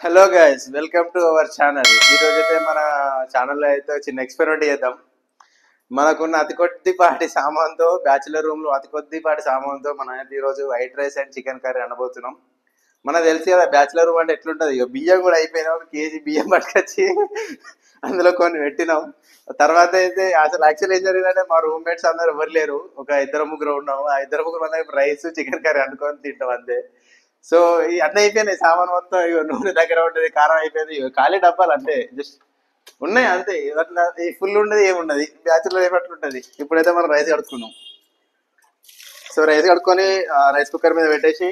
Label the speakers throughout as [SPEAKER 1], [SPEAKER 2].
[SPEAKER 1] Hello guys, welcome to our channel. ఈరోజు అయితే మన ఛానల్లో అయితే చిన్న ఎక్స్పెరిమెంట్ చేద్దాం. మనకున్న అతి కొద్దిపాటి సామాన్తో, బ్యాచులర్ రూమ్లో అతి కొద్దిపాటి సామాన్తో మనం అయితే ఈరోజు white rice and chicken curry అనబోతున్నాం. మనకు తెలిసి కదా బ్యాచులర్ రూమ్ అంటే ఎట్లుంటుంది. ఇక బియ్యం కూడా అయిపోయినాం, ఒక కేజీ బియ్యం పట్టుకొచ్చి అందులో కొన్ని పెట్టినాం. తర్వాత అయితే అసలు యాక్చువల్ ఏం జరిగిందంటే మా రూమ్మేట్స్ అందరూ ఎవరు లేరు, ఒక ఇద్దరు ముగ్గురు ఉన్నాము. ఆ ఇద్దరు ముగ్గురు మన రైస్ చికెన్ కర్రీ అనుకొని తింటాం అంతే. సో ఈ అన్నీ అయిపోయినాయి, సామాన్ మొత్తం ఇక నూనె దగ్గర ఉంటుంది, కారం అయిపోయింది, ఇక ఖాళీ డబ్బాలు అంతే, జస్ట్ ఉన్నాయి అంతే. అట్లా ఈ ఫుల్ ఉండదు, ఏమున్నది బ్యాచులర్ ఏమట్లు ఉంటుంది. ఇప్పుడైతే మనం రైస్ కడుక్కున్నాం. సో రైస్ కడుక్కొని రైస్ కుక్కర్ మీద పెట్టేసి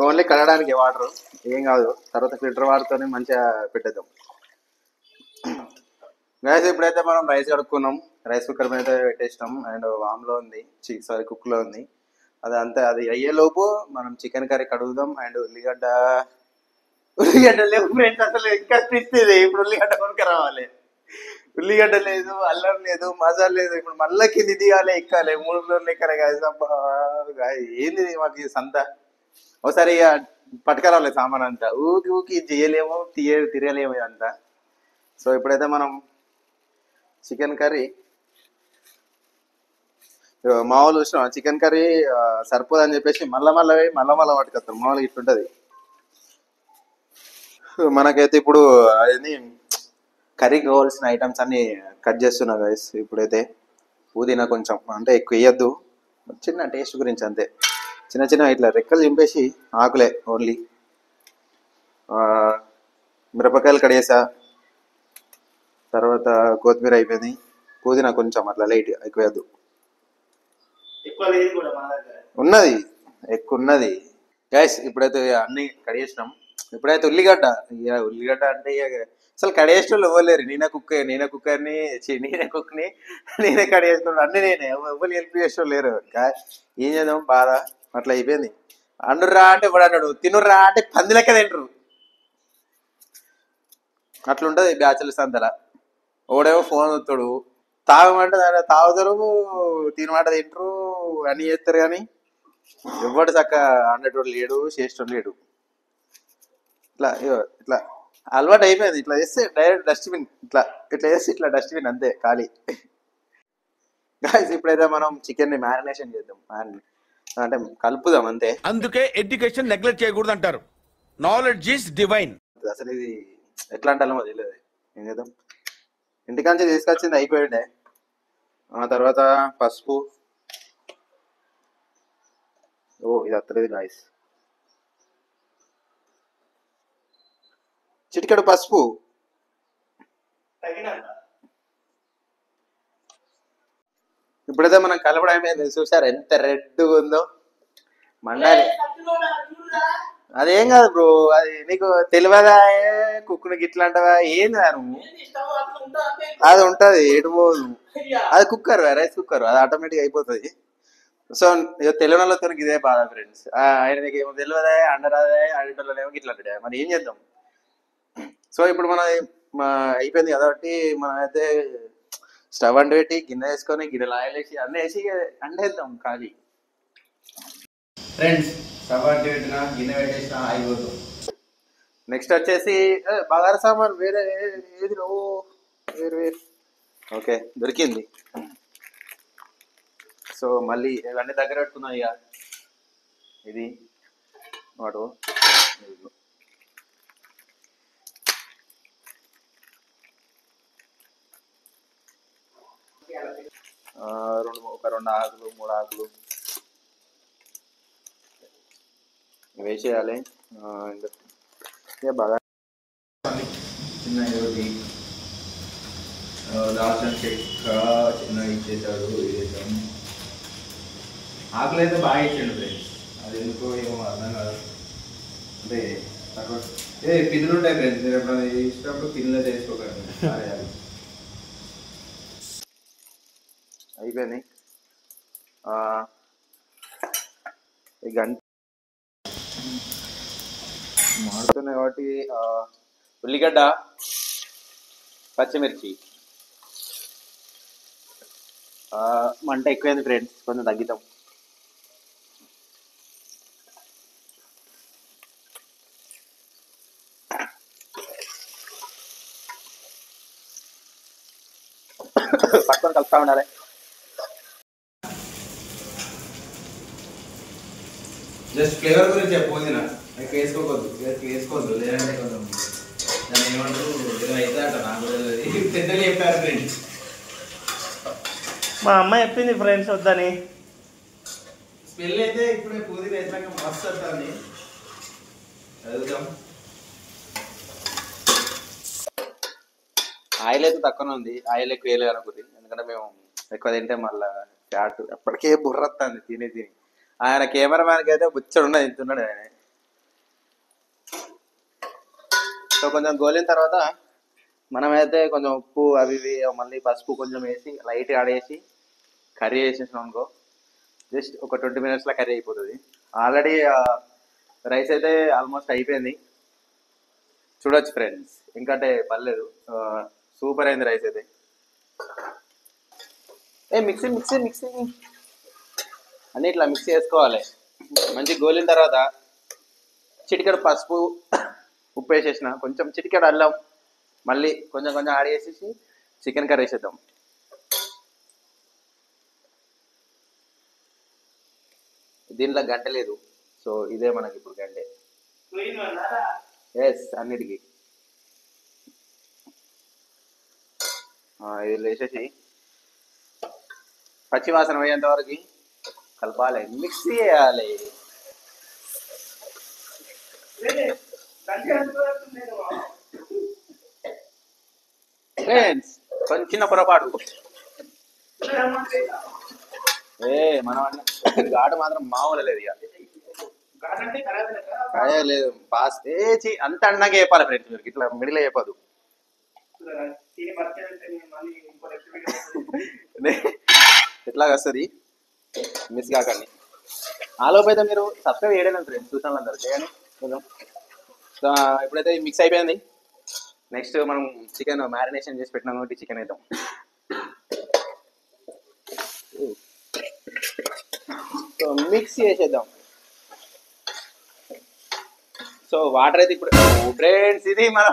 [SPEAKER 1] ఓన్లీ కడగడానికి వాటర్, ఏం కాదు. తర్వాత ఫిల్టర్ వాటర్తోనే మంచిగా పెట్టేద్దాం. గైస్ ఇప్పుడైతే మనం రైస్ కడుక్కున్నాం, రైస్ కుక్కర్ మీద పెట్టేసినాం. అండ్ వామ్లో ఉంది, సారీ కుక్లో ఉంది. అది అంతే, అది అయ్యేలోపు మనం చికెన్ కర్రీ కడుగుదాం. అండ్ ఉల్లిగడ్డ లేవు ఫ్రెండ్స్, అసలు ఇంకా పిస్తుంది. ఇప్పుడు ఉల్లిగడ్డ కొనుక రావాలి. ఉల్లిగడ్డ లేదు, అల్లం లేదు, మసాలా లేదు. ఇప్పుడు మళ్ళీ కింది దిగాలి, ఎక్కాలి. 3 ఫ్లోర్లు ఎక్కాలి గాయస్. ఏంది మాకు ఈ సంత. ఒకసారి ఇక పట్టుకురావాలి సామాన్ అంతా. ఊకి ఊకి ఇది చేయలేము, తిరగలేము ఇదంతా. సో ఇప్పుడైతే మనం చికెన్ కర్రీ, మామూలు చూసినాం చికెన్ కర్రీ సరిపోదని చెప్పేసి మళ్ళా పట్టుకొస్తాం. మామూలుగా ఇట్లుంటది. మనకైతే ఇప్పుడు అది కర్రీకి కావాల్సిన ఐటమ్స్ అన్ని కట్ చేస్తున్నా గైస్. ఇప్పుడైతే పుదీనా కొంచెం, అంటే ఎక్కువ వేయద్దు, చిన్న టేస్ట్ గురించి అంతే. చిన్న చిన్న ఇట్లా రెక్కలు చింపేసి, ఆకులే ఓన్లీ. మిరపకాయలు కడిగేసా, తర్వాత కొత్తిమీర అయిపోయింది, పుదీనా కొంచెం అట్లా లైట్, ఎక్కువ వేయద్దు. ఉన్నది ఎక్కువ ఉన్నది గైస్. ఇప్పుడైతే అన్ని కడిగేసినాం. ఇప్పుడైతే ఉల్లిగడ్డ అంటే అసలు కడిగేసిన ఇవ్వలేరు. నేనే కుక్కర్ని, నేనే కుక్ని, నేనే కడిగేస్తున్నాడు, అన్ని నేనే, ఎవరు హెల్ప్ చేసిన లేరు. ఏం చేద్దాం, బాధ అట్లా అయిపోయింది. అండుర్రా అంటే ఇప్పుడు అన్నాడు, తినుర్రా అంటే పంది లెక్క తింటారు. అట్లుంటది బ్యాచులర్స్ అంతలా. ఒకడేమో ఫోన్ వస్తాడు, తాగమంటే తాగుతారు, తినమాట తింటారు, అన్ని చేస్తారు. కానీ ఎవడు చక్క ఆడేటోడు లేడు, చేసేటోడు లేడు. ఇట్లా అలవాటు అయిపోయింది. ఇట్లా చేస్తే డైరెక్ట్ డస్ట్బిన్, ఇట్లా చేస్తే ఇట్లా డస్ట్బిన్ అంతే, ఖాళీ. గాయ్స్ ఇప్పుడైతే మనం చికెన్ ని మ్యారినేషన్ చేద్దాం, అంటే కలుపుదాం అంతే.
[SPEAKER 2] అందుకే ఎడ్యుకేషన్ నెగ్లెక్ట్ చేయకూడదు అంటారు. Knowledge is divine.
[SPEAKER 1] అసలు ఇది ఎట్లా అంటామో తెలియదు. ఏం చేద్దాం, ఇంటికాంచి తీసుకొచ్చింది అయిపోయిండే. ఆ తర్వాత పసుపు, ఇది అత్తలేదు గాయస్, చిటికెడు పసుపు. ఇప్పుడైతే మనం కలపడం మీద చూసారు ఎంత రెడ్గా ఉందో, మండాలి. అదేం కాదు బ్రో, అది నీకు తెలియదా? కుక్కునికి ఇట్లా అంటావా? ఏంది నువ్వు? అది ఉంటది, ఎటు పోదు. అది కుక్కర్, రైస్ కుక్కర్, అది ఆటోమేటిక్ అయిపోతుంది. సో తెలియని వాళ్ళతో ఇదే బాధ ఫ్రెండ్స్. ఆయనకి ఏమో తెలియదా, అండరాదే, ఆడేటోళ్ళేమో ఇట్లా అంటాడే. మరి ఏం చేద్దాం. సో ఇప్పుడు మన అయిపోయింది కాబట్టి మనం అయితే స్టవ్ అండి పెట్టి గిన్నె వేసుకొని, గిన్నెలు ఆయిల్ వేసి అన్నీ వేసి అండేద్దాం ఖాళీ. ఫ్రెండ్స్ స్టవ్ అండి పెట్టిన, గిన్నె పెట్టేసిన, ఆయిల్ పోతాం. నెక్స్ట్ వచ్చేసి బగారా సామాన్ వేరే ఏది వేరు. ఓకే దొరికింది. సో మళ్ళీ ఇవన్నీ దగ్గర పెట్టుకున్నాం. ఇక ఇది వాడు ఒక 2 ఆకులు 3 ఆకులు వేసేయాలి. ఇంకా బాగా చిన్న దాల్చిన చెక్క చిన్నగా ఇచ్చేసాడు, వేసాం. ఆకులు అయితే బాగా ఇచ్చాడు ఫ్రెండ్స్, అది ఎందుకో ఏమో అర్థం కాదు. అంటే తక్కువ పిన్నులు ఉంటాయి ఫ్రెండ్స్, మీరు ఎప్పుడైనా ఇచ్చినప్పుడు పిన్నులు చేసుకోకండి. అయిపోయింది. ఈ గంట మాడుతున్నాయి కాబట్టి ఉల్లిగడ్డ, పచ్చిమిర్చి, మంట ఎక్కువైంది ఫ్రెండ్స్, కొంచెం తగ్గిద్దాం. పట్టుకొని కలుపుతా ఉండాలి. జస్ట్ ఫ్లేవర్ గురించి పుదీనా ఎక్కువ వేసుకోవద్దు, వేసుకోవద్దు లేదంటే కొంచెం దాన్ని ఏమంటారు ఏదో అయితే అంట నాకు కూడా పెద్దలు చెప్పారు ఫ్రెండ్స్.
[SPEAKER 3] మా అమ్మ చెప్పింది ఫ్రెండ్స్ వద్దని.
[SPEAKER 1] స్మెల్ అయితే ఇప్పుడే పుదీనా వేసాక మస్తు వస్తుంది. చదువుతాం. ఆయిల్ అయితే తక్కువనే ఉంది, ఆయిల్ ఎక్కువ వేయలేదు అనుకుంది, ఎందుకంటే మేము ఎక్కువ తింటే మళ్ళీ ఫ్యాట్ ఎప్పటికే బుర్రొస్తుంది తిని తిని. ఆయన కెమెరామ్యాన్కి అయితే బుచ్చడు ఉన్నది తింటున్నాడు ఆయన. సో కొంచెం గోలిన తర్వాత మనమైతే కొంచెం ఉప్పు అవి ఇవి మళ్ళీ పసుపు కొంచెం వేసి లైట్ ఆడేసి కర్రీ వేసేసాం అనుకో, జస్ట్ ఒక 20 minutesలో కర్రీ అయిపోతుంది. ఆల్రెడీ రైస్ అయితే ఆల్మోస్ట్ అయిపోయింది, చూడొచ్చు ఫ్రెండ్స్. ఇంకంటే పర్లేదు, సూపర్ అయింది రైస్ అయితే. మిక్సీ మిక్సీ మిక్సీ అన్నీ ఇట్లా మిక్స్ చేసుకోవాలి. మంచి గోలిన తర్వాత చిటికెడు పసుపు ఉప్పు వేసేసిన, కొంచెం చిటికెడు అల్లం మళ్ళీ కొంచెం కొంచెం యాడ్ చేసేసి చికెన్ కర్రీ వేసేద్దాం. దీంట్లో గంట లేదు, సో ఇదే మనకి ఇప్పుడు గంటే. ఎస్ అన్నిటికీ ఇది వేసేసి పచ్చి వాసన పోయేంత వరకు కలపాలి, మిక్స్ చేయాలి. ఫ్రెండ్స్ కొంచెం చిన్న పొరపాటు, మనం ఘాటు మాత్రం మామూలు లేదు, ఇక అదే లేదు పాస్ అంత అన్నాక చెప్పాలి ఫ్రెండ్స్, మీరు ఇట్లా మిడిల్ చెప్పదు. ఎట్లాగ వస్తుంది మిస్ కాకండి. ఆలోపు అయితే మీరు సబ్స్క్రైబ్ చేయడం ఫ్రెండ్స్, చూసాను అందరు చేయండి కొంచెం. సో ఇప్పుడైతే మిక్స్ అయిపోయింది. నెక్స్ట్ మనం చికెన్ మ్యారినేషన్ చేసి పెట్టినాం కాబట్టి చికెన్ వేద్దాం. సో మిక్స్ చేసేద్దాం. సో వాటర్ అయితే ఇప్పుడు ఫ్రెండ్స్ ఇది మన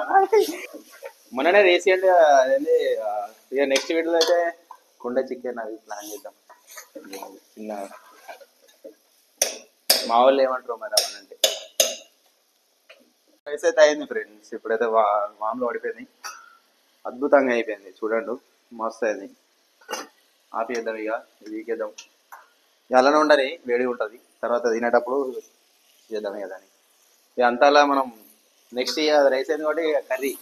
[SPEAKER 1] మొన్ననే రీసెంట్ అదేంటి ఇక నెక్స్ట్ వీడియోలో అయితే కుండ చికెన్ అది ప్లాన్ చేద్దాం. చిన్న మా వాళ్ళు ఏమంటారు మరి అవనంటే. రైస్ అయితే అయింది ఫ్రెండ్స్, ఇప్పుడైతే వామ్లో పడిపోయింది, అద్భుతంగా అయిపోయింది చూడండి, మస్తు అయింది. ఆఫ్ చేద్దాం, ఇక వీకేద్దాం. అలానే ఉండని వేడి ఉంటుంది, తర్వాత తినేటప్పుడు చేద్దాం ఇక దాన్ని. ఇక అంతలా మనం నెక్స్ట్ ఇక రైస్ అయింది కాబట్టి కర్రీ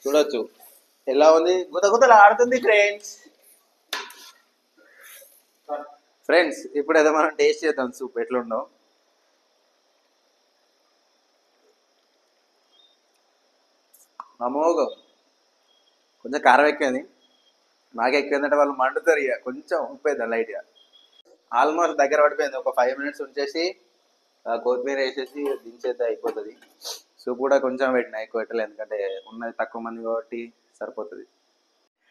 [SPEAKER 1] చూడొచ్చు ఎలా ఉంది, గుత గుతలు ఆడుతుంది ఫ్రెండ్స్. ఫ్రెండ్స్ ఇప్పుడు ఏదో మనం టేస్ట్ చేద్దాం సూప్ ఎట్లుండో. అమోఘం. కొంచెం కారం ఎక్కువైంది, నాకు ఎక్కువైందంటే వాళ్ళు మండుతారు, ఇక కొంచెం ఉప్పు అవుతుంది లైట్గా. ఆల్మోస్ట్ దగ్గర పడిపోయింది, ఒక 5 minutes ఉంచేసి కొత్తిమీర వేసేసి దించేస్తే అయిపోతుంది. సూప్ కూడా కొంచెం పెట్టినా, ఎక్కువ పెట్టలేదు, ఎందుకంటే ఉన్నది తక్కువ మంది కాబట్టి సరిపోతుంది.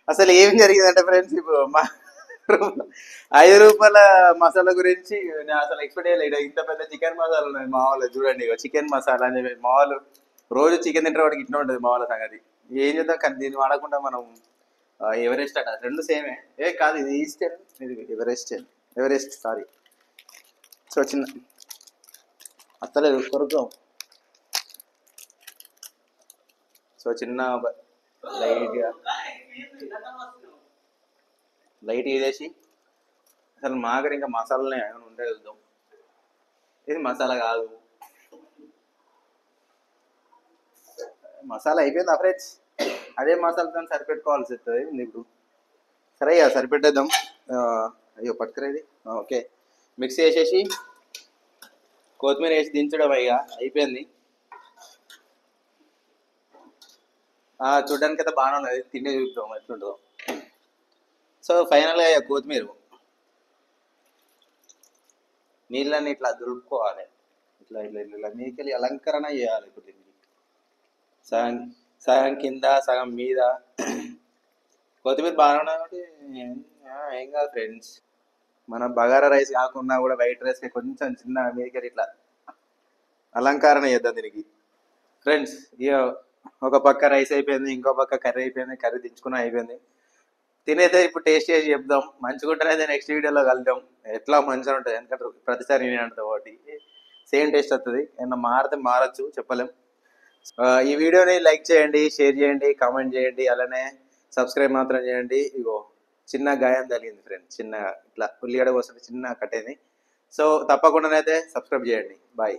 [SPEAKER 1] అసలు ఏం జరిగిందంటే ఫ్రెండ్స్, ఇప్పుడు మా 5 రూపాయల మసాలా గురించి నేను అసలు ఎక్స్పెక్ట్ చేయలేదు. ఇంత పెద్ద చికెన్ మసాలా ఉన్నాయి మా వాళ్ళు, చూడండి చికెన్ మసాలా అని చెప్పి. మా వాళ్ళు రోజు చికెన్ తింటే వాడికి ఇట్లా ఉంటుంది మా వాళ్ళ సంగతి. ఏం చేద్దాం, కానీ దీన్ని వాడకుండా మనం ఎవరెస్ట్ అట, రెండు సేమే. కాదు ఇది ఈస్టర్న్, ఇది ఎవరెస్ట్ సారీ. సో చిన్న అత్తలేదు కొరుకుదాం. సో చిన్న లైట్ వేసి అసలు మా దగ్గర ఇంకా మసాలానే ఏమైనా ఉంటే చూద్దాం. ఇది మసాలా కాదు, మసాలా అయిపోయింది ఫ్రెండ్స్. అదే మసాలాతో సరిపెట్టుకోవాల్సి వస్తుంది ఇప్పుడు. సరే ఇక సరిపెట్టేద్దాం. అయ్యో పట్టుకురేది. ఓకే మిక్స్ చేసేసి కొత్తిమీర వేసి దించడం ఇక అయిపోయింది. చూడడానికి అయితే బాగానే ఉన్నది, తిండి చూపుతాం ఎట్లుంటుందో. సో ఫైనల్గా కొత్తిమీర నీళ్ళని ఇట్లా దులుపుకోవాలి, ఇట్లా ఇట్లా ఇట్లా మీకెళ్ళి అలంకరణ చేయాలి. ఇప్పుడు దీనికి సగం సగం కింద సగం మీద కొత్తిమీర బాగానే ఉన్నది కాబట్టి ఏం కాదు ఫ్రెండ్స్. మన బగారా రైస్ కాకుండా కూడా వైట్ రైస్కి కొంచెం చిన్న మీదకెళ్ళి ఇట్లా అలంకరణ చేద్దాం దీనికి ఫ్రెండ్స్. ఇక ఒక పక్క రైస్ అయిపోయింది, ఇంకో పక్క కర్రీ అయిపోయింది, కర్రీ దించుకుని అయిపోయింది. తినైతే ఇప్పుడు టేస్ట్ చేసి చెప్దాం. మంచిగా ఉంటేనైతే నెక్స్ట్ వీడియోలో కలుద్దాం. ఎట్లా మంచిగా ఉంటుంది, ఎందుకంటే ప్రతిసారి నేను అంటుంది ఒకటి సేమ్ టేస్ట్ వస్తుంది. ఏమన్నా మారితే మారచ్చు, చెప్పలేం. ఈ వీడియోని లైక్ చేయండి, షేర్ చేయండి, కామెంట్ చేయండి, అలానే సబ్స్క్రైబ్ మాత్రం చేయండి. ఇగో చిన్న గాయం తగిలింది ఫ్రెండ్స్, చిన్న ఇట్లా ఉల్లిగడ్డ కోసం చిన్న కట్టేది. సో తప్పకుండానైతే సబ్స్క్రైబ్ చేయండి. బాయ్.